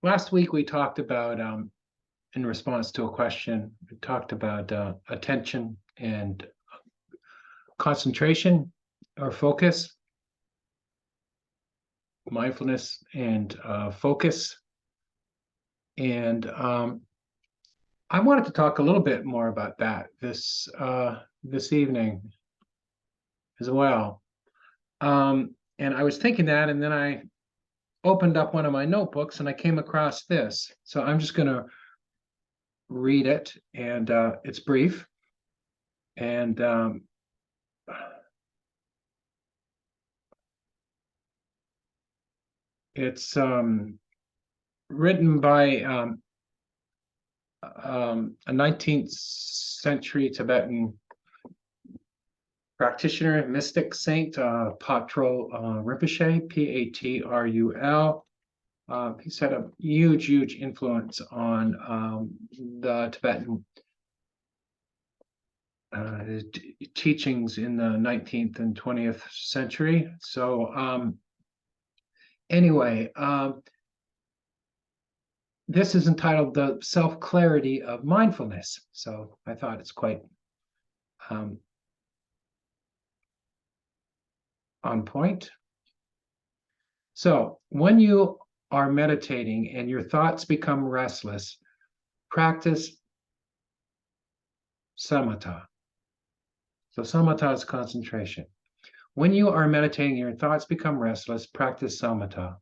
last week we talked about, in response to a question, we talked about attention and concentration or focus, mindfulness and focus. And I wanted to talk a little bit more about that this evening as well. And I was thinking that, and then I opened up one of my notebooks and I came across this. So I'm just going to read it, and it's brief. And it's written by a 19th century Tibetan practitioner, mystic saint, Patrul Rinpoche, Patrul. He's had a huge influence on the Tibetan teachings in the 19th and 20th century. So anyway, this is entitled The Self-Clarity of Mindfulness. So I thought it's quite on point. So when you are meditating and your thoughts become restless, practice samatha. So samatha is concentration. When you are meditating and your thoughts become restless, practice samatha.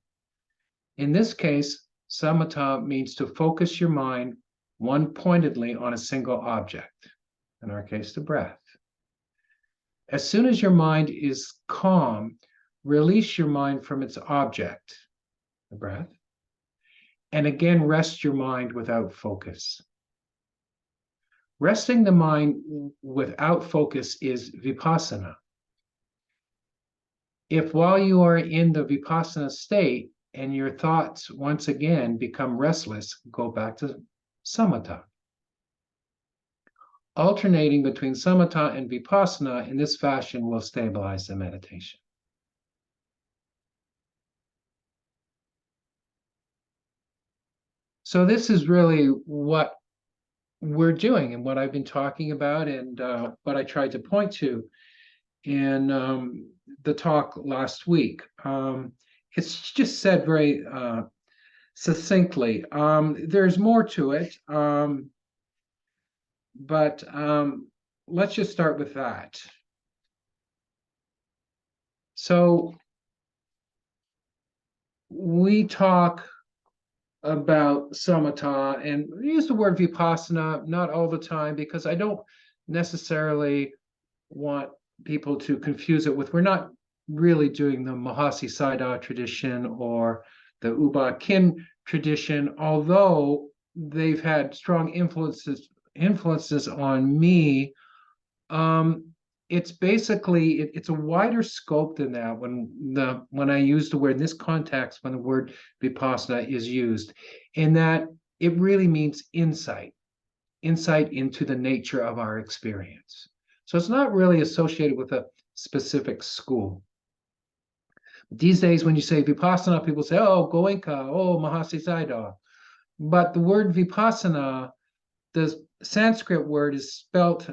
In this case, samatha means to focus your mind one-pointedly on a single object, in our case, the breath. As soon as your mind is calm, release your mind from its object, the breath, and again rest your mind without focus. Resting the mind without focus is vipassana. If while you are in the vipassana state and your thoughts once again become restless, go back to samatha. Alternating between samatha and vipassana in this fashion will stabilize the meditation. So this is really what we're doing and what I've been talking about, and what I tried to point to in the talk last week. It's just said very succinctly. There's more to it, but let's just start with that. So we talk about samatha, and we use the word vipassana not all the time because I don't necessarily want people to confuse it with, we're not really doing the Mahasi Sayadaw tradition or the Uba Kin tradition, although they've had strong influences on me. It's basically, it's a wider scope than that when I use the word in this context, when the word vipassana is used, in that it really means insight into the nature of our experience. So it's not really associated with a specific school. These days, when you say vipassana, people say, oh, Goenka, oh, Mahasi Sayadaw. But the word vipassana, the Sanskrit word is spelt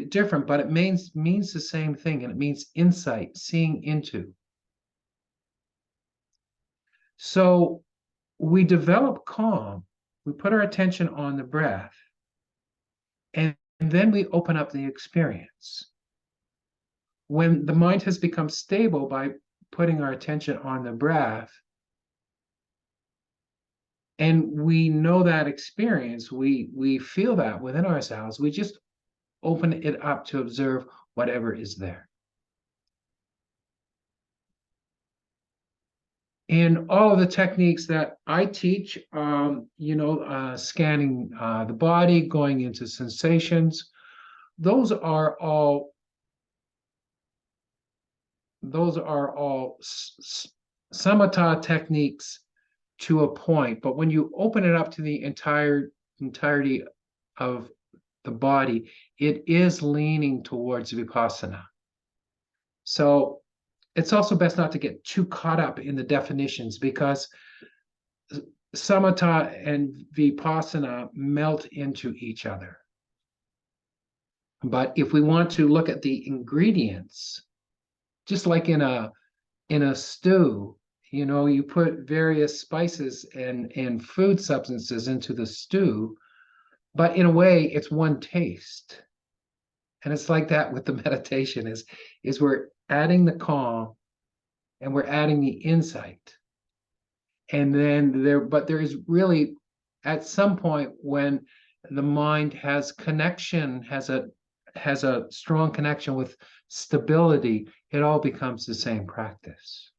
different, but it means the same thing, and it means insight, seeing into. So we develop calm, we put our attention on the breath, and then we open up the experience. When the mind has become stable by putting our attention on the breath, and we know that experience, we feel that within ourselves, we just open it up to observe whatever is there. And all of the techniques that I teach, scanning the body, going into sensations, those are all samatha techniques to a point. But when you open it up to the entirety of the body, it is leaning towards vipassana. So it's also best not to get too caught up in the definitions, because Samatha and Vipassana melt into each other. But if we want to look at the ingredients, just like in a stew, you put various spices and food substances into the stew, but in a way, it's one taste. And it's like that with the meditation is we're adding the calm and we're adding the insight. And then there is really at some point when the mind has connection, has a strong connection with stability, it all becomes the same practice.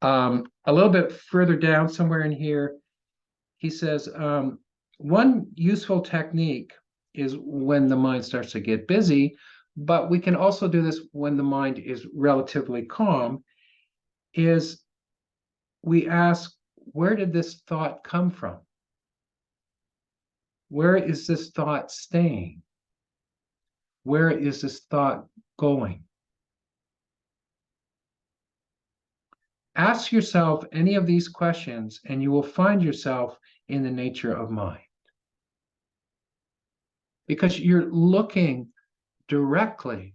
A little bit further down, somewhere in here, he says, one useful technique is when the mind starts to get busy, but we can also do this when the mind is relatively calm, is we ask, where did this thought come from? Where is this thought staying? Where is this thought going? Ask yourself any of these questions, and you will find yourself in the nature of mind. Because you're looking directly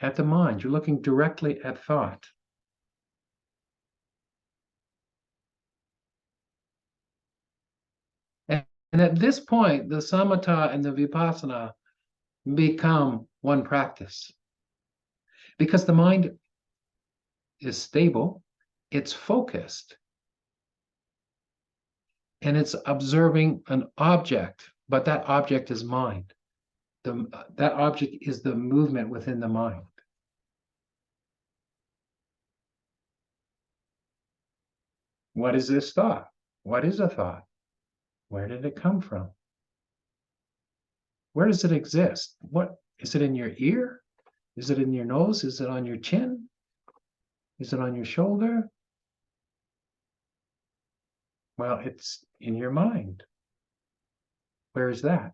at the mind, you're looking directly at thought. And at this point, the samatha and the vipassana become one practice. Because the mind is stable, it's focused, and it's observing an object, but that object is mind. That object is the movement within the mind. What is this thought? What is a thought? Where did it come from? Where does it exist? What is it in your ear? Is it in your nose? Is it on your chin? Is it on your shoulder? Well, it's in your mind. Where is that?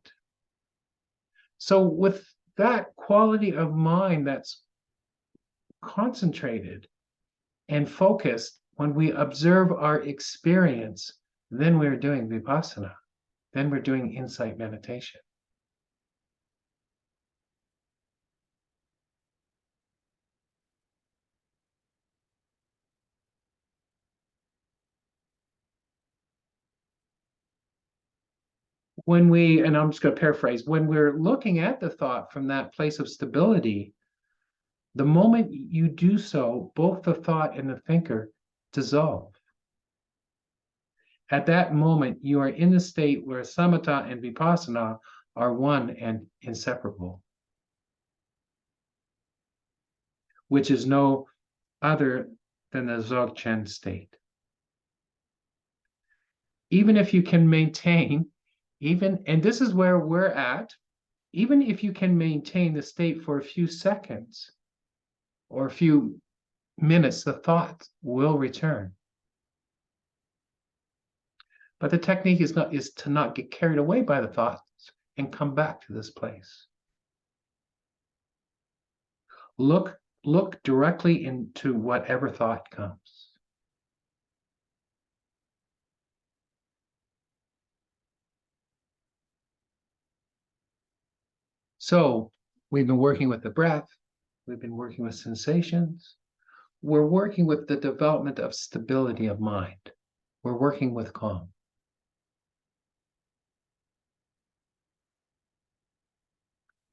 So with that quality of mind that's concentrated and focused, when we observe our experience, then we're doing vipassana. Then we're doing insight meditation. And I'm just going to paraphrase, when we're looking at the thought from that place of stability, the moment you do so, both the thought and the thinker dissolve. At that moment, you are in the state where samatha and vipassana are one and inseparable, which is no other than the Dzogchen state. Even if you can maintain, and this is where we're at, even if you can maintain the state for a few seconds or a few minutes, the thought will return. But the technique is to not get carried away by the thoughts and come back to this place. Look directly into whatever thought comes. So we've been working with the breath, we've been working with sensations, we're working with the development of stability of mind. We're working with calm.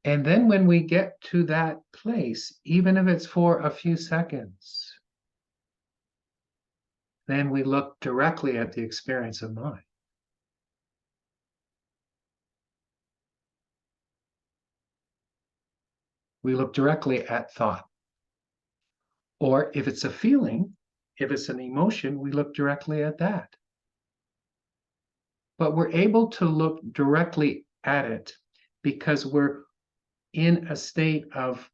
And then when we get to that place, even if it's for a few seconds, then we look directly at the experience of mind. We look directly at thought. Or if it's a feeling, if it's an emotion, we look directly at that. But we're able to look directly at it because we're in a state of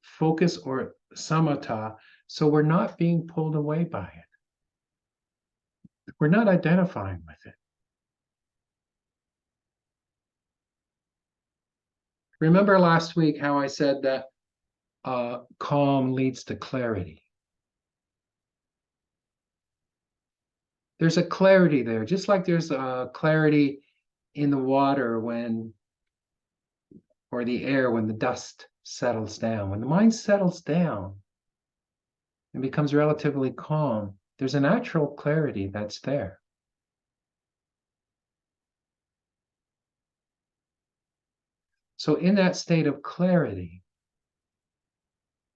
focus or samatha, so we're not being pulled away by it. We're not identifying with it. Remember last week how I said that calm leads to clarity. There's a clarity there, just like there's a clarity in the water or the air when the dust settles down. When the mind settles down and becomes relatively calm, there's a natural clarity that's there. So in that state of clarity,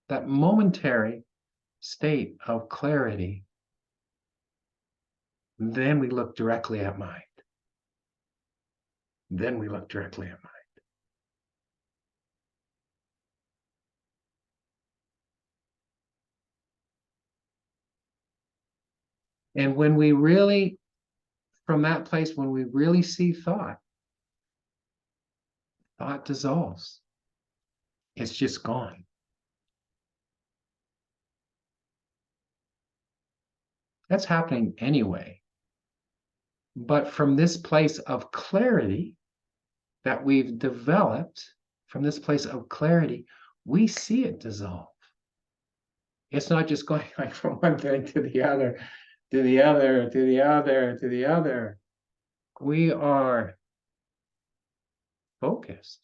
that momentary state of clarity, then we look directly at mind. Then we look directly at mind. And when we really, from that place, when we really see thought, thought dissolves. It's just gone. That's happening anyway. But from this place of clarity that we've developed, from this place of clarity, we see it dissolve. It's not just going like from one thing to the other, to the other, to the other, to the other. We are focused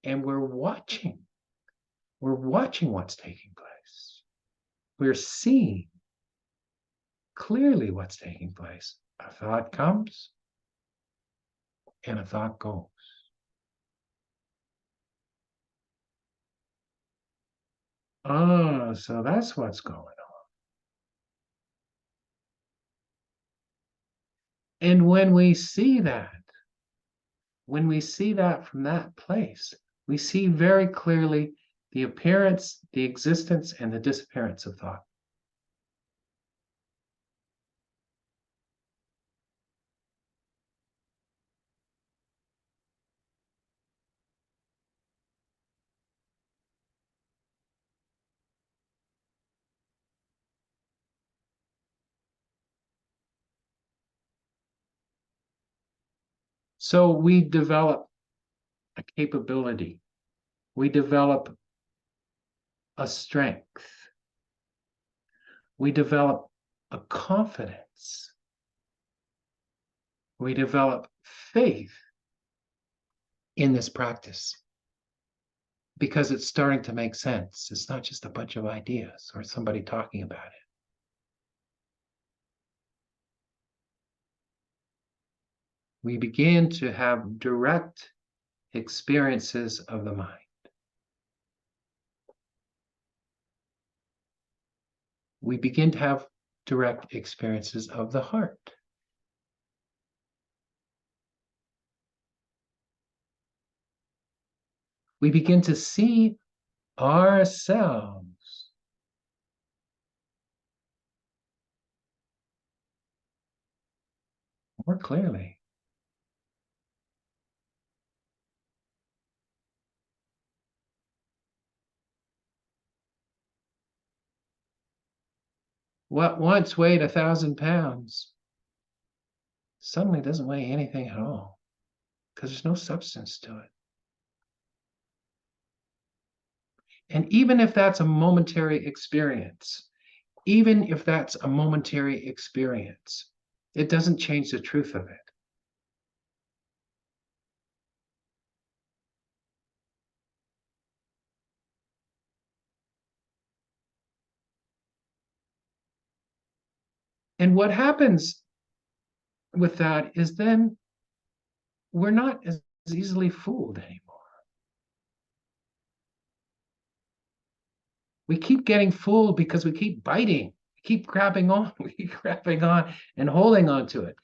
and we're watching. We're watching what's taking place. We're seeing clearly what's taking place. A thought comes and a thought goes. Ah, so that's what's going on. And when we see that from that place, we see very clearly the appearance, the existence, and the disappearance of thought. So we develop a capability, we develop a strength, we develop a confidence, we develop faith in this practice because it's starting to make sense. It's not just a bunch of ideas or somebody talking about it. We begin to have direct experiences of the mind. We begin to have direct experiences of the heart. We begin to see ourselves more clearly. What once weighed 1,000 pounds suddenly doesn't weigh anything at all because there's no substance to it. And even if that's a momentary experience, even if that's a momentary experience, it doesn't change the truth of it. And what happens with that is then we're not as easily fooled anymore. We keep getting fooled because we keep biting, we keep grabbing on, we keep grabbing on and holding on to it.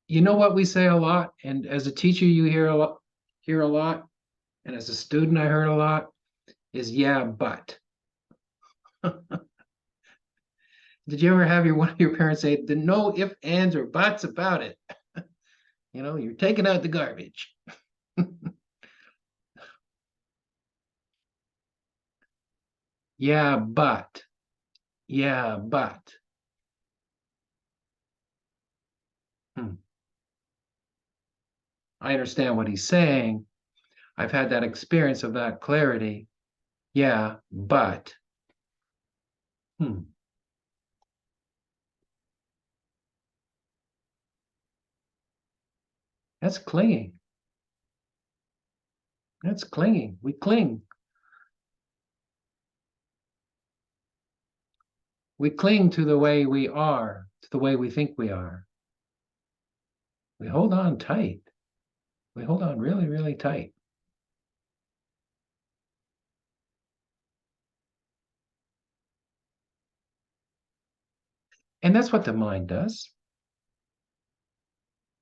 You know what we say a lot, and as a teacher you hear a lot, and as a student I heard a lot, is yeah, but. Did you ever have one of your parents say, no ifs, ands, or buts about it? You're taking out the garbage. Yeah, but. Yeah, but. I understand what he's saying. I've had that experience of that clarity. Yeah, but. That's clinging. That's clinging. We cling. We cling to the way we are, to the way we think we are. We hold on tight. We hold on really, really tight. And that's what the mind does.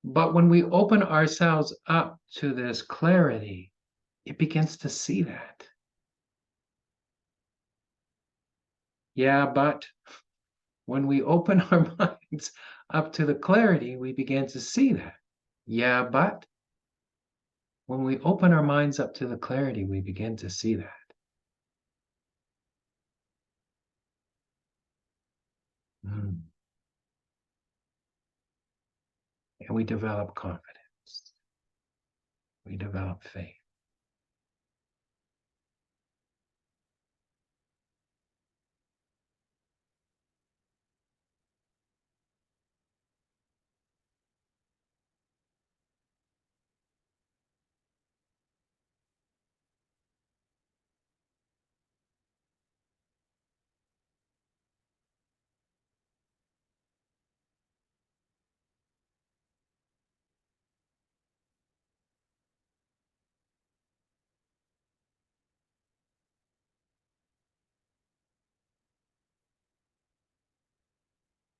But when we open ourselves up to this clarity, it begins to see that. Yeah, but when we open our minds up to the clarity, we begin to see that. Yeah, but when we open our minds up to the clarity, we begin to see that. Mm. And we develop confidence. We develop faith.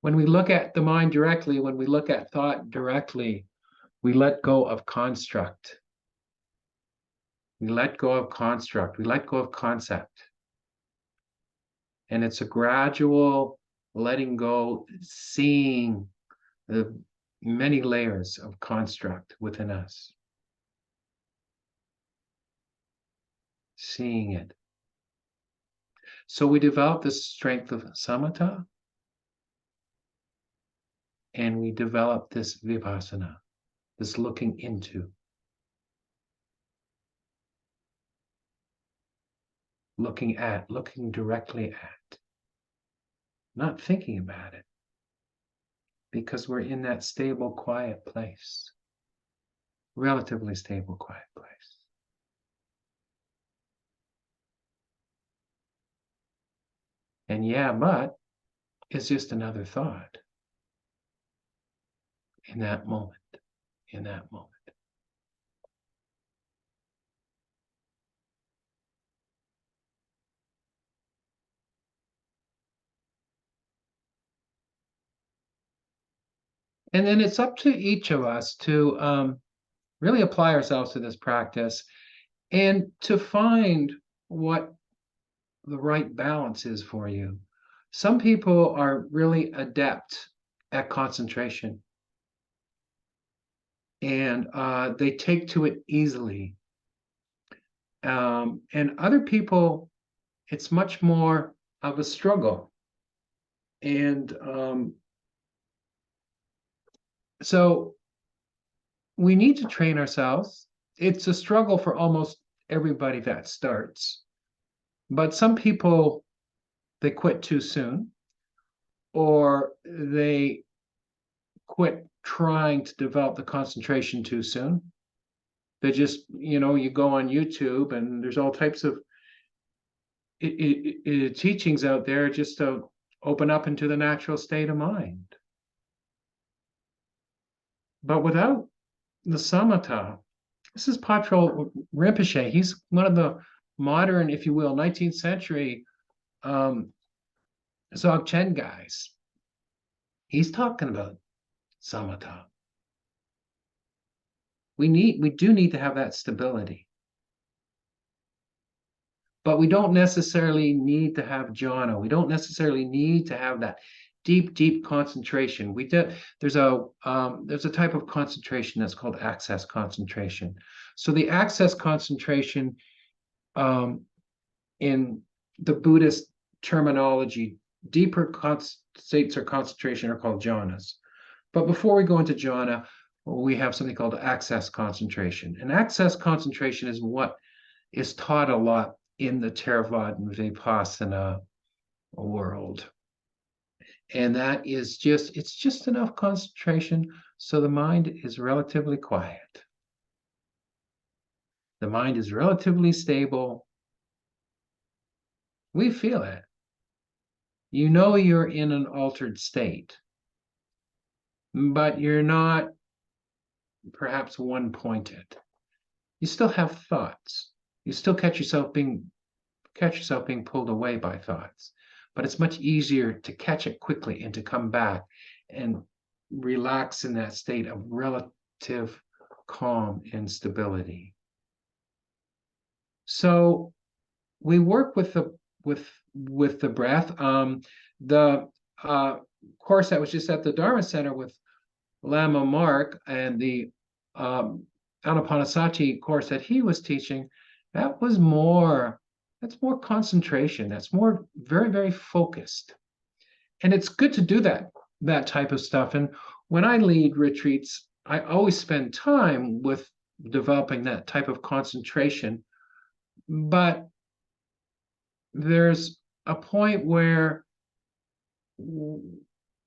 When we look at the mind directly, when we look at thought directly, we let go of construct. We let go of construct. We let go of concept. And it's a gradual letting go, seeing the many layers of construct within us. Seeing it. So we develop the strength of samatha, and we develop this vipassana, this looking into. Looking at, looking directly at, not thinking about it, because we're in that stable, quiet place, relatively stable, quiet place. And yeah, but it's just another thought in that moment, in that moment. And then it's up to each of us to really apply ourselves to this practice and to find what the right balance is for you. Some people are really adept at concentration, and they take to it easily. And other people, it's much more of a struggle. And so we need to train ourselves. It's a struggle for almost everybody that starts. But some people, they quit too soon, or they quit trying to develop the concentration too soon. They just, you go on YouTube and there's all types of teachings out there just to open up into the natural state of mind. But without the samatha, this is Patrul Rinpoche. He's one of the modern, if you will, 19th century Dzogchen guys. He's talking about samatha. We do need to have that stability. But we don't necessarily need to have jhana. We don't necessarily need to have that deep concentration. There's a type of concentration that's called access concentration. So the access concentration, in the Buddhist terminology, deeper states of concentration are called jhanas. But before we go into jhana, we have something called access concentration. And access concentration is what is taught a lot in the Thervadian Vipassana world. And that is just, it's just enough concentration so the mind is relatively quiet. The mind is relatively stable. We feel it. You know you're in an altered state, but you're not perhaps one-pointed. You still have thoughts. You still catch yourself being pulled away by thoughts, but it's much easier to catch it quickly and to come back and relax in that state of relative calm and stability. So we work with the breath. The course that was just at the Dharma Center with Lama Mark and the Anapanasati course that he was teaching, that's more concentration. That's more very, very focused. And it's good to do that type of stuff. And when I lead retreats, I always spend time with developing that type of concentration. But there's a point where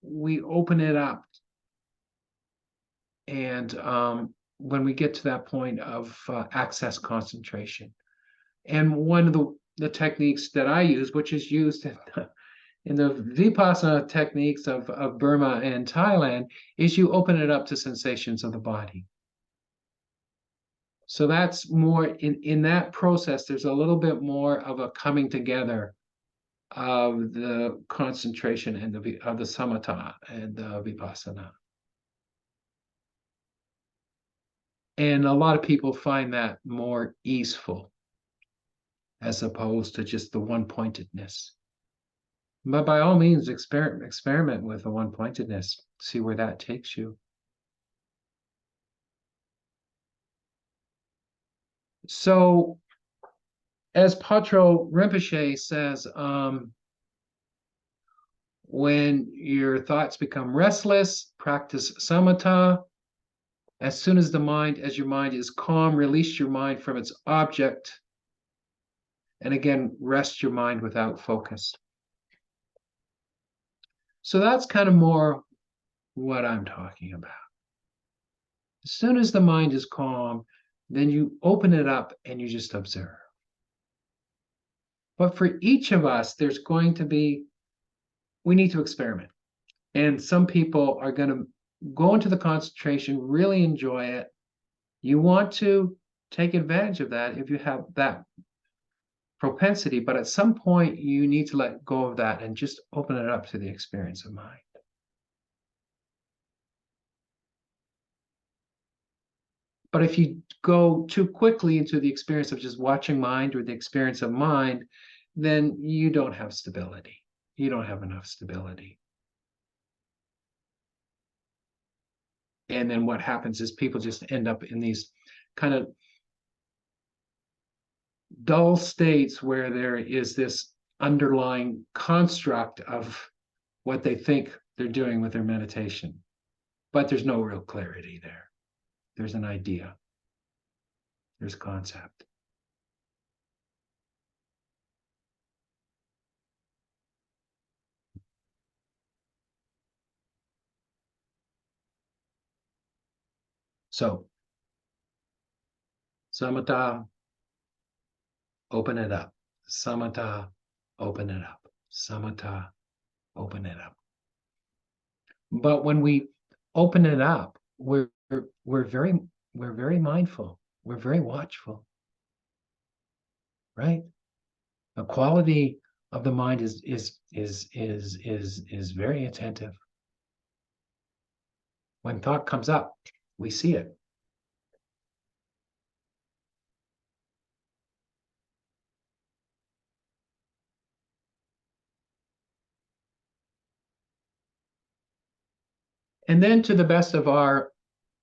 we open it up. And when we get to that point of access concentration. And one of the techniques that I use, which is used in the Vipassana techniques of Burma and Thailand, is you open it up to sensations of the body. So that's more, in that process, there's a little bit more of a coming together of the concentration and of the samatha and the vipassana. And a lot of people find that more easeful as opposed to just the one-pointedness. But by all means, experiment with the one-pointedness. See where that takes you. So, as Patro Rinpoche says, when your thoughts become restless, practice samatha. As soon as your mind is calm, release your mind from its object. And again, rest your mind without focus. So that's kind of more what I'm talking about. As soon as the mind is calm, then you open it up and you just observe. But for each of us, we need to experiment. And some people are going to go into the concentration, really enjoy it. You want to take advantage of that if you have that propensity, but at some point you need to let go of that and just open it up to the experience of mind. But if you go too quickly into the experience of just watching mind or the experience of mind, then you don't have stability. You don't have enough stability. And then what happens is people just end up in these kind of dull states where there is this underlying construct of what they think they're doing with their meditation. But there's no real clarity there. There's an idea. There's concept. So, samatha, open it up. Samatha, open it up. Samatha, open it up. But when we open it up, we're very mindful. We're very watchful. Right? The quality of the mind is very attentive. When thought comes up, we see it. And then, to the best of our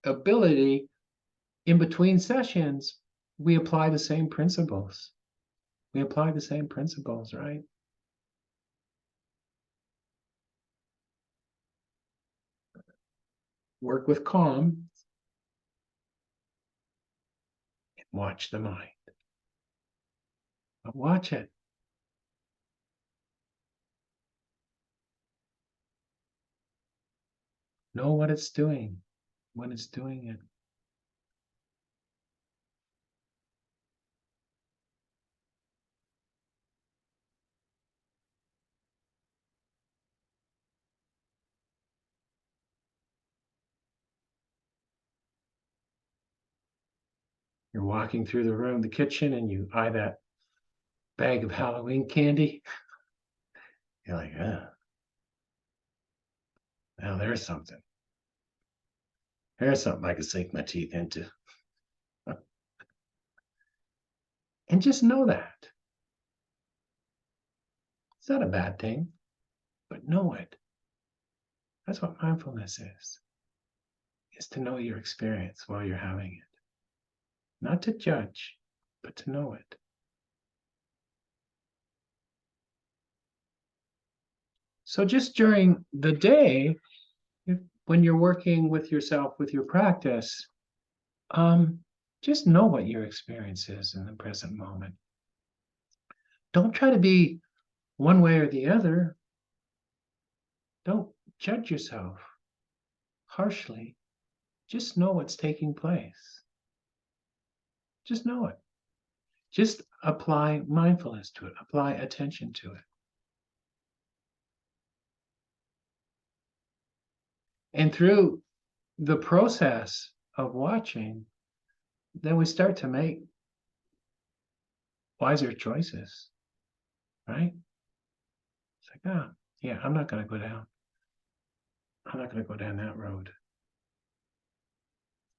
ability, in between sessions, we apply the same principles. We apply the same principles, right? Work with calm. Watch the mind. But watch it. Know what it's doing when it's doing it. You're walking through the room, the kitchen, and you eye that bag of Halloween candy. You're like, now there's something. There's something I can sink my teeth into. And just know that. It's not a bad thing, but know it. That's what mindfulness is to know your experience while you're having it. Not to judge, but to know it. So just during the day, when you're working with yourself, with your practice, just know what your experience is in the present moment. Don't try to be one way or the other. Don't judge yourself harshly. Just know what's taking place. Just know it. Just apply mindfulness to it, apply attention to it. And through the process of watching, then we start to make wiser choices, right? It's like, yeah, I'm not going to go down. I'm not going to go down that road.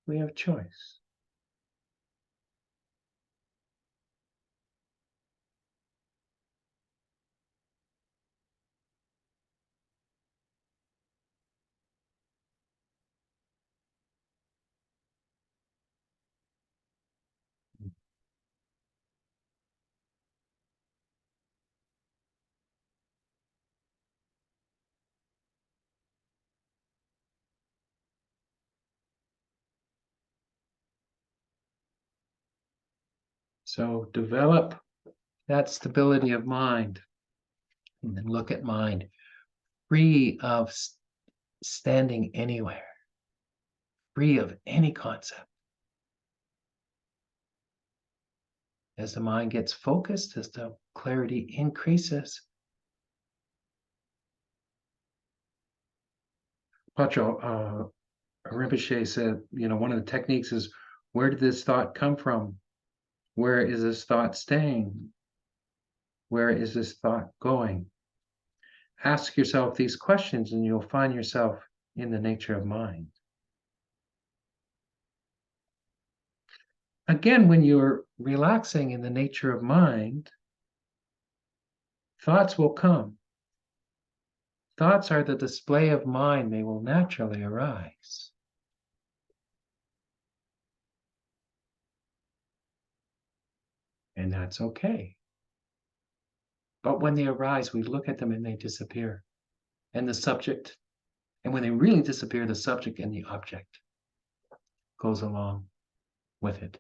We have choice. So develop that stability of mind, and then look at mind free of standing anywhere, free of any concept. As the mind gets focused, as the clarity increases, Pacho Rinpoche said, one of the techniques is, where did this thought come from? Where is this thought staying? Where is this thought going? Ask yourself these questions and you'll find yourself in the nature of mind. Again, when you're relaxing in the nature of mind, thoughts will come. Thoughts are the display of mind. They will naturally arise. And that's okay. But when they arise, we look at them and they disappear. And the subject, and when they really disappear, the subject and the object goes along with it.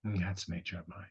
And that's nature of mind.